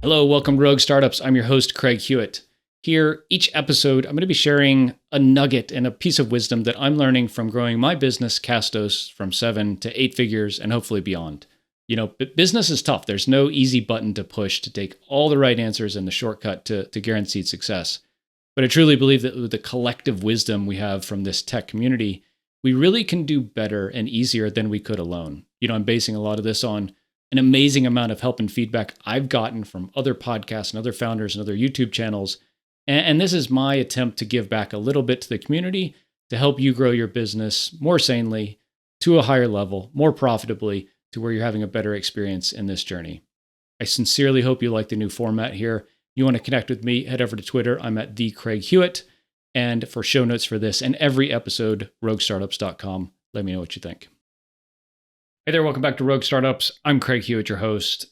Hello, welcome to Rogue Startups. I'm your host, Craig Hewitt. Here, each episode, I'm going to be sharing a nugget and a piece of wisdom that I'm learning from growing my business, Castos, from 7 to 8 figures and hopefully beyond. You know, business is tough. There's no easy button to push to take all the right answers and the shortcut to guaranteed success. But I truly believe that with the collective wisdom we have from this tech community, we really can do better and easier than we could alone. You know, I'm basing a lot of this on an amazing amount of help and feedback I've gotten from other podcasts and other founders and other YouTube channels. And this is my attempt to give back a little bit to the community to help you grow your business more sanely, to a higher level, more profitably, to where you're having a better experience in this journey. I sincerely hope you like the new format here. You want to connect with me, head over to Twitter. I'm at @TheCraigHewitt. And for show notes for this and every episode, roguestartups.com. Let me know what you think. Hey there, welcome back to Rogue Startups. I'm Craig Hewitt, your host.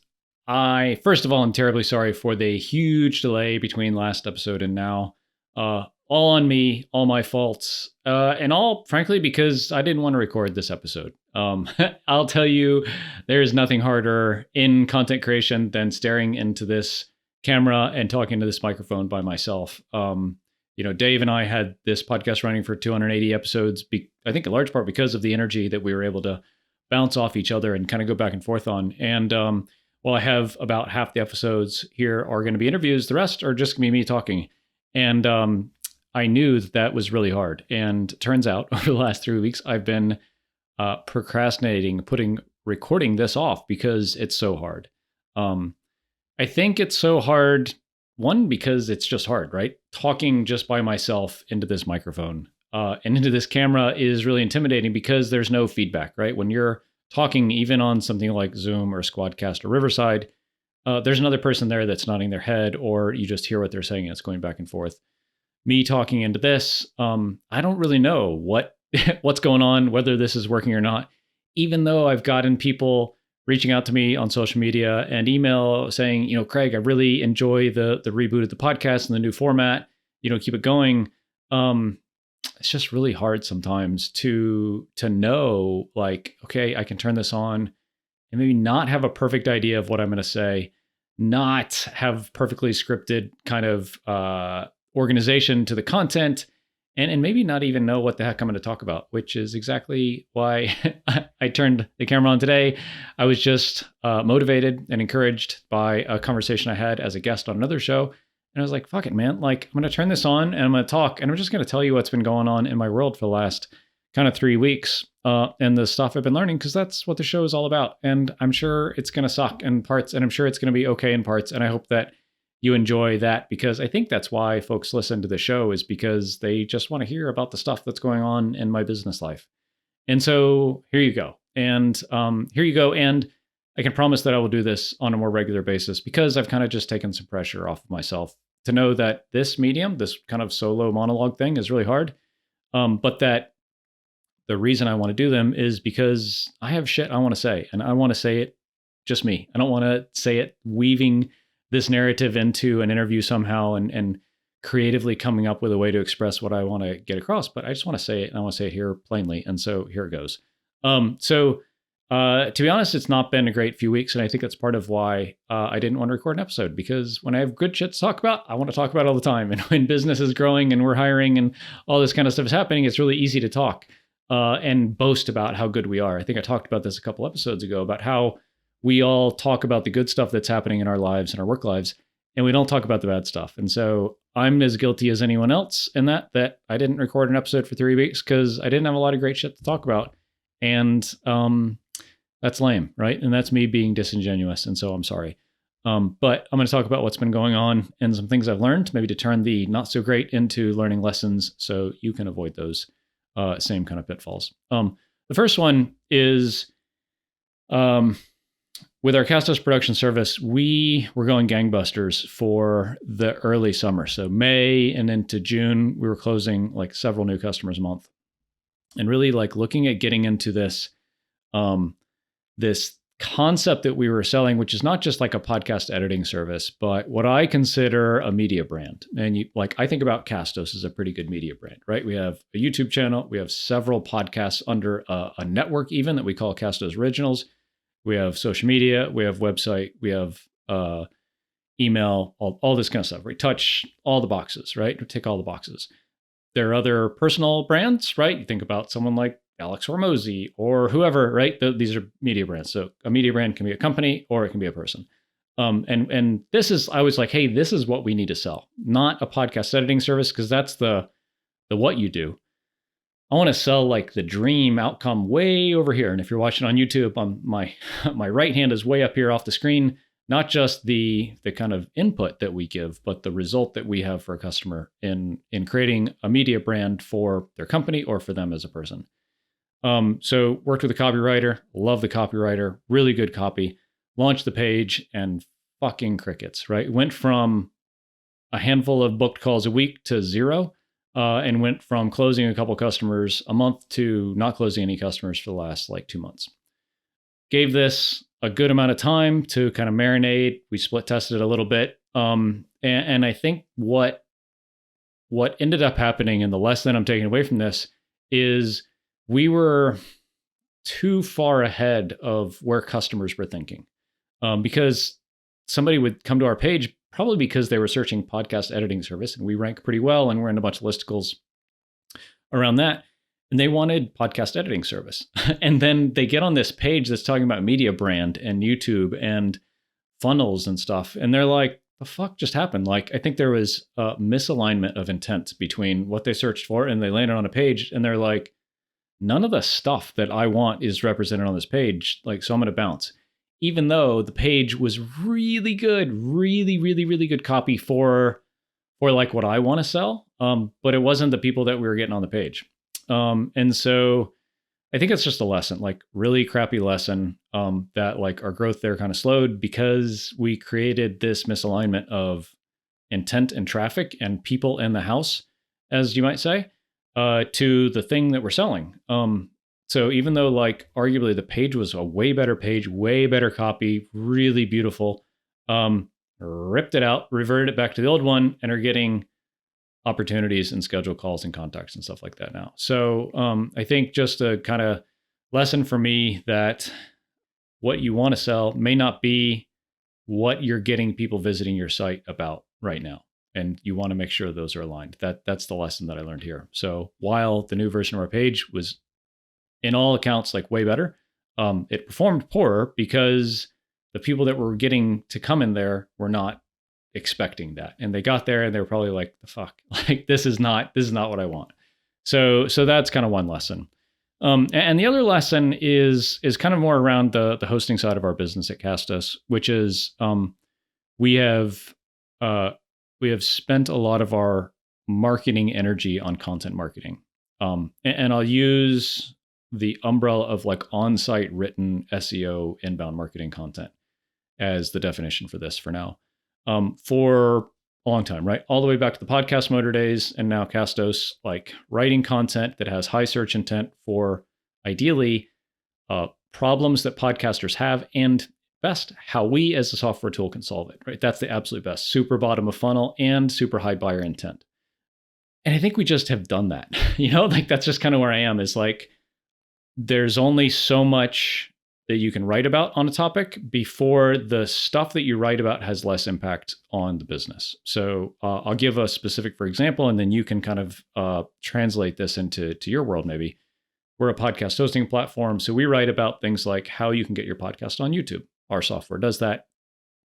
First of all, I'm terribly sorry for the huge delay between last episode and now. All on me, all my faults, and all, frankly, because I didn't want to record this episode. I'll tell you, there's nothing harder in content creation than staring into this camera and talking to this microphone by myself. Dave and I had this podcast running for 280 episodes, I think in large part because of the energy that we were able to bounce off each other and kind of go back and forth on. And while I have about half the episodes here are going to be interviews, the rest are just going to be me talking. And I knew that was really hard. And turns out over the last 3 weeks, I've been procrastinating, recording this off because it's so hard. I think it's so hard, one, because it's just hard, right? Talking just by myself into this microphone and into this camera is really intimidating because there's no feedback, right? When you're talking, even on something like Zoom or Squadcast or Riverside, there's another person there that's nodding their head, or you just hear what they're saying and it's going back and forth. Me talking into this, I don't really know what's going on, whether this is working or not, even though I've gotten people reaching out to me on social media and email saying, Craig, I really enjoy the reboot of the podcast and the new format, keep it going. It's just really hard sometimes to know, like, okay, I can turn this on and maybe not have a perfect idea of what I'm going to say, not have perfectly scripted kind of organization to the content, and maybe not even know what the heck I'm going to talk about, which is exactly why I turned the camera on today. I was just motivated and encouraged by a conversation I had as a guest on another show. And I was like, fuck it, man. Like, I'm going to turn this on and I'm going to talk. And I'm just going to tell you what's been going on in my world for the last kind of 3 weeks and the stuff I've been learning, because that's what the show is all about. And I'm sure it's going to suck in parts, and I'm sure it's going to be okay in parts. And I hope that you enjoy that, because I think that's why folks listen to the show, is because they just want to hear about the stuff that's going on in my business life. And so here you go. And And I can promise that I will do this on a more regular basis, because I've kind of just taken some pressure off of myself to know that this medium, this kind of solo monologue thing, is really hard. But that the reason I want to do them is because I have shit I want to say, and I want to say it just me. I don't want to say it weaving this narrative into an interview somehow and creatively coming up with a way to express what I want to get across. But I just want to say it, and I want to say it here plainly. And so here it goes. To be honest, it's not been a great few weeks, and I think that's part of why I didn't want to record an episode, because when I have good shit to talk about, I want to talk about it all the time. And when business is growing and we're hiring and all this kind of stuff is happening, it's really easy to talk and boast about how good we are. I think I talked about this a couple episodes ago, about how we all talk about the good stuff that's happening in our lives and our work lives, and we don't talk about the bad stuff. And so I'm as guilty as anyone else in that I didn't record an episode for 3 weeks because I didn't have a lot of great shit to talk about. And that's lame, right? And that's me being disingenuous. And so I'm sorry. But I'm going to talk about what's been going on and some things I've learned, maybe to turn the not so great into learning lessons so you can avoid those same kind of pitfalls. The first one is with our Castos production service, we were going gangbusters for the early summer. So May and into June, we were closing like several new customers a month, and really like looking at getting into this this concept that we were selling, which is not just like a podcast editing service, but what I consider a media brand. And I think about Castos as a pretty good media brand, right? We have a YouTube channel. We have several podcasts under a network even that we call Castos Originals. We have social media. We have website. We have email, all this kind of stuff, right? Touch all the boxes, right? Tick all the boxes. There are other personal brands, right? You think about someone like Alex Hormozy or whoever, right? These are media brands. So a media brand can be a company or it can be a person. And this is, I was like, hey, this is what we need to sell, not a podcast editing service, because that's the what you do. I want to sell like the dream outcome way over here. And if you're watching on YouTube, my my right hand is way up here off the screen. Not just the kind of input that we give, but the result that we have for a customer in creating a media brand for their company or for them as a person. So worked with a copywriter, love the copywriter, really good copy. Launched the page and fucking crickets, right? Went from a handful of booked calls a week to zero, and went from closing a couple customers a month to not closing any customers for the last like 2 months. Gave this a good amount of time to kind of marinate. We split tested it a little bit. And I think what ended up happening, and the lesson I'm taking away from this, is we were too far ahead of where customers were thinking. Because somebody would come to our page probably because they were searching podcast editing service, and we rank pretty well, and we're in a bunch of listicles around that. And they wanted podcast editing service. And then they get on this page that's talking about media brand and YouTube and funnels and stuff. And they're like, the fuck just happened? Like, I think there was a misalignment of intent between what they searched for, and they landed on a page and they're like, none of the stuff that I want is represented on this page. Like, so I'm going to bounce. Even though the page was really good, really, really, really good copy for like what I want to sell. But it wasn't the people that we were getting on the page. And so I think it's just a lesson, like really crappy lesson, that like our growth there kind of slowed because we created this misalignment of intent and traffic and people in the house, as you might say, to the thing that we're selling. So even though like arguably the page was a way better page, way better copy, really beautiful, ripped it out, reverted it back to the old one, and are getting opportunities and schedule calls and contacts and stuff like that now. So I think just a kind of lesson for me that what you want to sell may not be what you're getting people visiting your site about right now. And you want to make sure those are aligned. That's the lesson that I learned here. So while the new version of our page was in all accounts like way better, it performed poorer because the people that were getting to come in there were not expecting that. And they got there and they were probably like, the fuck, like this is not what I want. So that's kind of one lesson. And the other lesson is kind of more around the hosting side of our business at Castos, which is we have spent a lot of our marketing energy on content marketing. And I'll use the umbrella of like on-site written SEO inbound marketing content as the definition for this for now. For a long time, right? All the way back to the podcast motor days and now Castos, like writing content that has high search intent for ideally problems that podcasters have, and best, how we as a software tool can solve it, right? That's the absolute best. Super bottom of funnel and super high buyer intent. And I think we just have done that, like that's just kind of where I am, is like, there's only so much that you can write about on a topic before the stuff that you write about has less impact on the business. So I'll give a specific, for example, and then you can kind of translate this into your world maybe. We're a podcast hosting platform. So we write about things like how you can get your podcast on YouTube. Our software does that.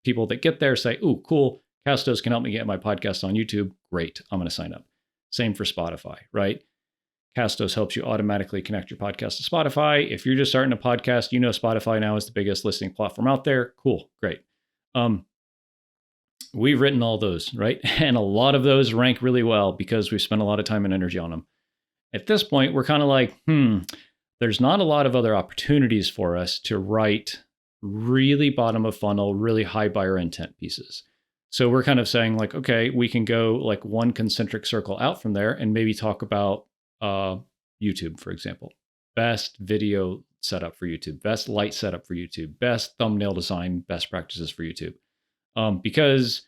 People that get there say, "Ooh, cool, Castos can help me get my podcast on YouTube. Great, I'm going to sign up." Same for Spotify, right? Castos helps you automatically connect your podcast to Spotify. If you're just starting a podcast, Spotify now is the biggest listening platform out there. Cool, great. We've written all those, right? And a lot of those rank really well because we've spent a lot of time and energy on them. At this point, we're kind of like, there's not a lot of other opportunities for us to write really bottom of funnel, really high buyer intent pieces. So we're kind of saying like, okay, we can go like one concentric circle out from there and maybe talk about YouTube, for example. Best video setup for YouTube, best light setup for YouTube, best thumbnail design, best practices for YouTube. Because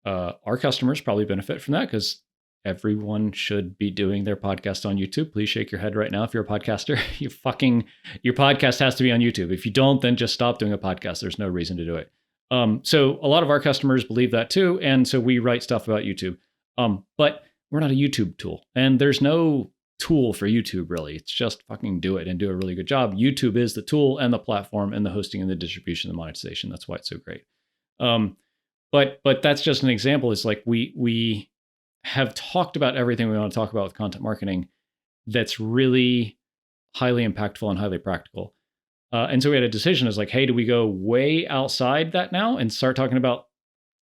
our customers probably benefit from that because everyone should be doing their podcast on YouTube. Please shake your head right now if you're a podcaster. Your podcast has to be on YouTube. If you don't, then just stop doing a podcast. There's no reason to do it. So a lot of our customers believe that too, and so we write stuff about YouTube. But we're not a YouTube tool, and there's no tool for YouTube really. It's just fucking do it and do a really good job. YouTube is the tool and the platform and the hosting and the distribution and the monetization. That's why it's so great. But that's just an example. It's like we have talked about everything we want to talk about with content marketing that's really highly impactful and highly practical. And so we had a decision as like, hey, do we go way outside that now and start talking about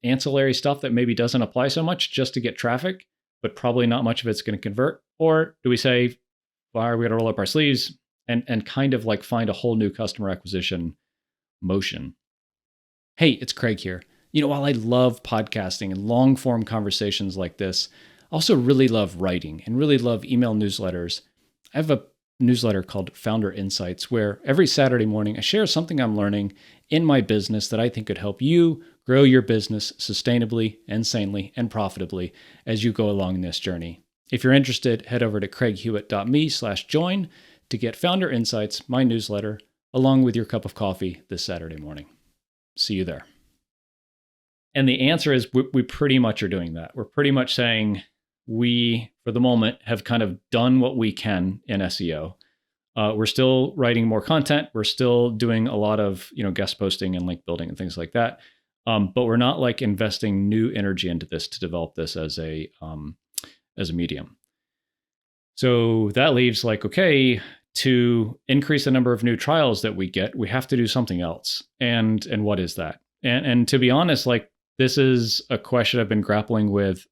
ancillary stuff that maybe doesn't apply so much just to get traffic, but probably not much of it's going to convert? Or do we say, well, are we going to roll up our sleeves and kind of like find a whole new customer acquisition motion? Hey, it's Craig here. While I love podcasting and long form conversations like this, I also really love writing and really love email newsletters. I have a newsletter called Founder Insights, where every Saturday morning I share something I'm learning in my business that I think could help you grow your business sustainably and sanely and profitably as you go along this journey. If you're interested, head over to craighewitt.me/join to get Founder Insights, my newsletter, along with your cup of coffee this Saturday morning. See you there. And the answer is we pretty much are doing that. We're pretty much saying we, for the moment, have kind of done what we can in SEO. We're still writing more content. We're still doing a lot of guest posting and link building and things like that. But we're not like investing new energy into this to develop this as a medium. So that leaves like, okay, to increase the number of new trials that we get, we have to do something else. And what is that? And to be honest, like this is a question I've been grappling with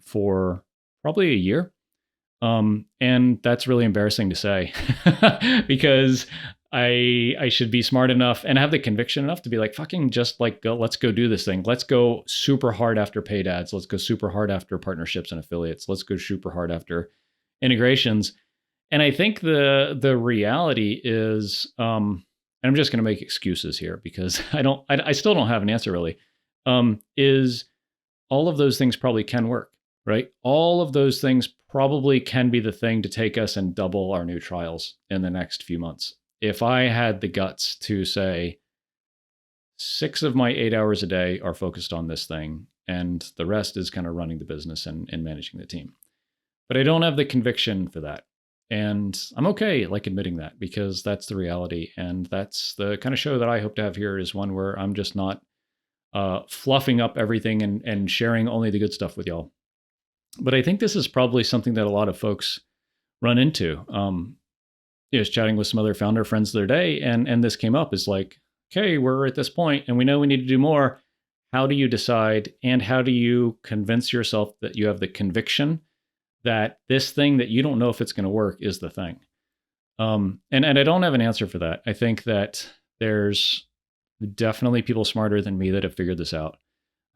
for probably a year. And that's really embarrassing to say because I should be smart enough and have the conviction enough to be like, fucking just like, let's go do this thing. Let's go super hard after paid ads. Let's go super hard after partnerships and affiliates. Let's go super hard after integrations. And I think the reality is, and I'm just going to make excuses here because I still don't have an answer really, is all of those things probably can work, right? All of those things probably can be the thing to take us and double our new trials in the next few months. If I had the guts to say 6 of my 8 hours a day are focused on this thing and the rest is kind of running the business and managing the team. But I don't have the conviction for that. And I'm okay like admitting that because that's the reality. And that's the kind of show that I hope to have here is one where I'm just not fluffing up everything and sharing only the good stuff with y'all. But I think this is probably something that a lot of folks run into. I was chatting with some other founder friends the other day, and this came up is like, okay, we're at this point and we know we need to do more. How do you decide and how do you convince yourself that you have the conviction that this thing that you don't know if it's going to work is the thing? And I don't have an answer for that. I think that there's definitely people smarter than me that have figured this out.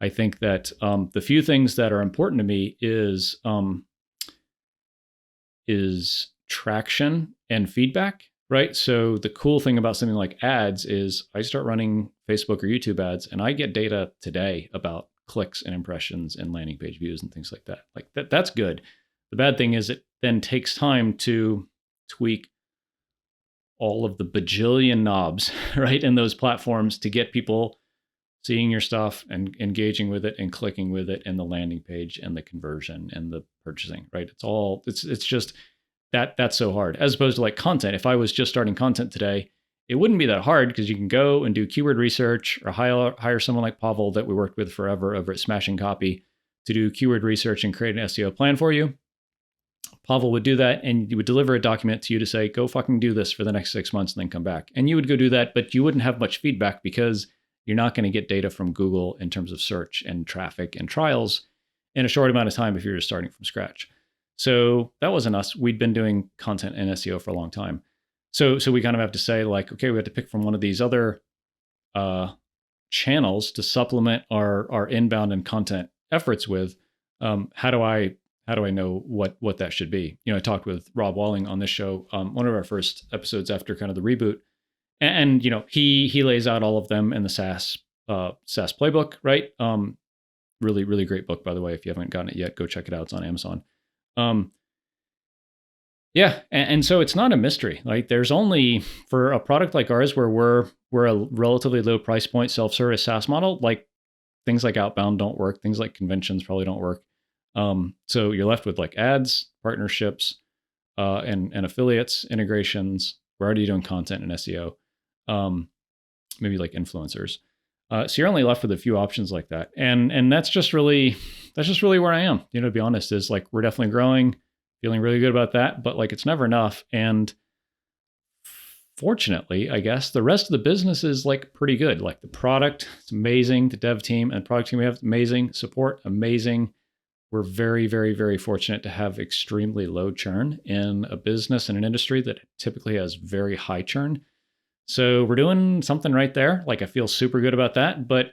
I think that the few things that are important to me is traction and feedback, right? So the cool thing about something like ads is I start running Facebook or YouTube ads and I get data today about clicks and impressions and landing page views and things like that. Like that's good. The bad thing is it then takes time to tweak all of the bajillion knobs, right, in those platforms to get people seeing your stuff and engaging with it and clicking with it and the landing page and the conversion and the purchasing, right? It's just that's so hard as opposed to like content. If I was just starting content today, it wouldn't be that hard because you can go and do keyword research or hire someone like Pavel that we worked with forever over at Smashing Copy to do keyword research and create an SEO plan for you. Pavel would do that and you would deliver a document to you to say, go fucking do this for the next 6 months and then come back. And you would go do that, but you wouldn't have much feedback because you're not going to get data from Google in terms of search and traffic and trials in a short amount of time if you're just starting from scratch. So that wasn't us. We'd been doing content and SEO for a long time. So we kind of have to say like, okay, we have to pick from one of these other channels to supplement our inbound and content efforts with. How do I know what that should be? I talked with Rob Walling on this show, one of our first episodes after kind of the reboot. And he lays out all of them in the SaaS playbook, right? Really, really great book, by the way. If you haven't gotten it yet, go check it out. It's on Amazon. Yeah, and so it's not a mystery. Like there's only for a product like ours where we're a relatively low price point self-service SaaS model, like things like outbound don't work, things like conventions probably don't work. So you're left with like ads, partnerships, and affiliates, integrations. We're already doing content and SEO, maybe like influencers. So you're only left with a few options like that, and that's just really where I am. To be honest, is like we're definitely growing, feeling really good about that, but like it's never enough. And fortunately, I guess the rest of the business is like pretty good. Like the product, it's amazing. The dev team and product team we have amazing, support amazing. We're very, very, very fortunate to have extremely low churn in a business and an industry that typically has very high churn. So we're doing something right there. Like I feel super good about that. But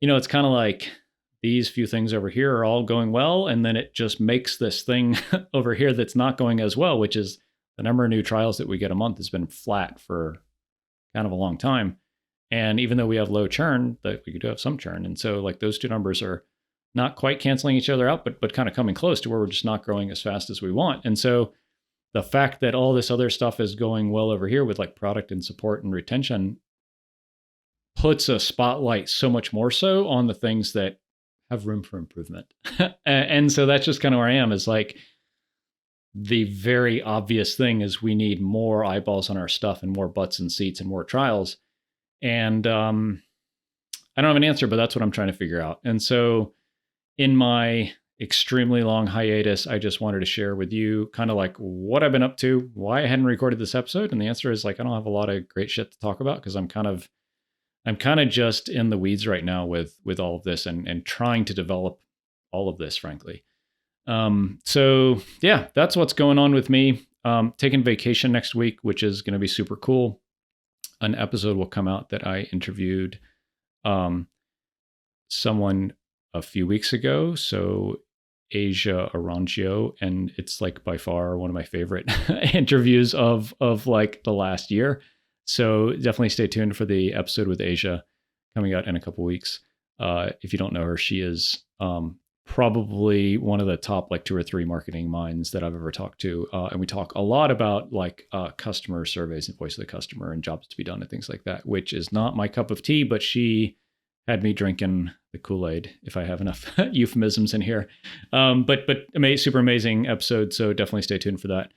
it's kind of like these few things over here are all going well, and then it just makes this thing over here that's not going as well, which is the number of new trials that we get a month has been flat for kind of a long time. And even though we have low churn, that we do have some churn. And so like those two numbers are not quite canceling each other out, but kind of coming close to where we're just not growing as fast as we want. And so the fact that all this other stuff is going well over here with like product and support and retention puts a spotlight so much more so on the things that have room for improvement. And so that's just kind of where I am, is like the very obvious thing is we need more eyeballs on our stuff and more butts and seats and more trials. And I don't have an answer, but that's what I'm trying to figure out. And so in my extremely long hiatus, I just wanted to share with you kind of like what I've been up to, why I hadn't recorded this episode. And the answer is like I don't have a lot of great shit to talk about because I'm kind of just in the weeds right now with all of this and trying to develop all of this, frankly. So yeah, that's what's going on with me. Taking vacation next week, which is going to be super cool. An episode will come out that I interviewed someone a few weeks ago. So Asia Arangio, and it's like by far one of my favorite interviews of like the last year. So definitely stay tuned for the episode with Asia coming out in a couple weeks. If you don't know her, she is probably one of the top like 2 or 3 marketing minds that I've ever talked to. And we talk a lot about like customer surveys and voice of the customer and jobs to be done and things like that, which is not my cup of tea, but she had me drinking the Kool-Aid, if I have enough euphemisms in here. But super amazing episode. So definitely stay tuned for that.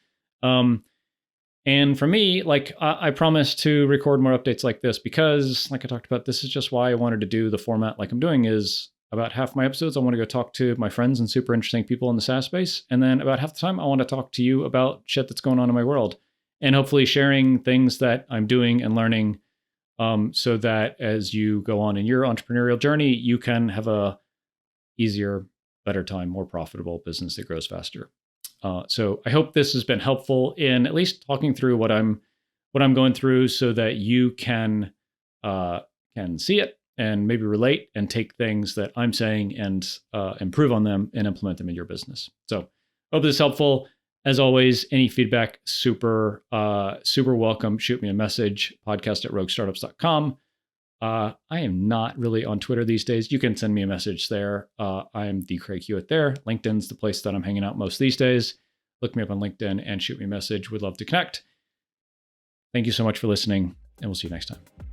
And for me, like I promise to record more updates like this because, like I talked about, this is just why I wanted to do the format like I'm doing. Is about half my episodes, I want to go talk to my friends and super interesting people in the SaaS space. And then about half the time, I want to talk to you about shit that's going on in my world and hopefully sharing things that I'm doing and learning, so that as you go on in your entrepreneurial journey, you can have a easier, better time, more profitable business that grows faster. So I hope this has been helpful in at least talking through what I'm going through, so that you can see it and maybe relate and take things that I'm saying and improve on them and implement them in your business. So hope this is helpful. As always, any feedback, super welcome. Shoot me a message, podcast@roguestartups.com. I am not really on Twitter these days. You can send me a message there. I am the Craig Hewitt there. LinkedIn's the place that I'm hanging out most these days. Look me up on LinkedIn and shoot me a message. We'd love to connect. Thank you so much for listening, and we'll see you next time.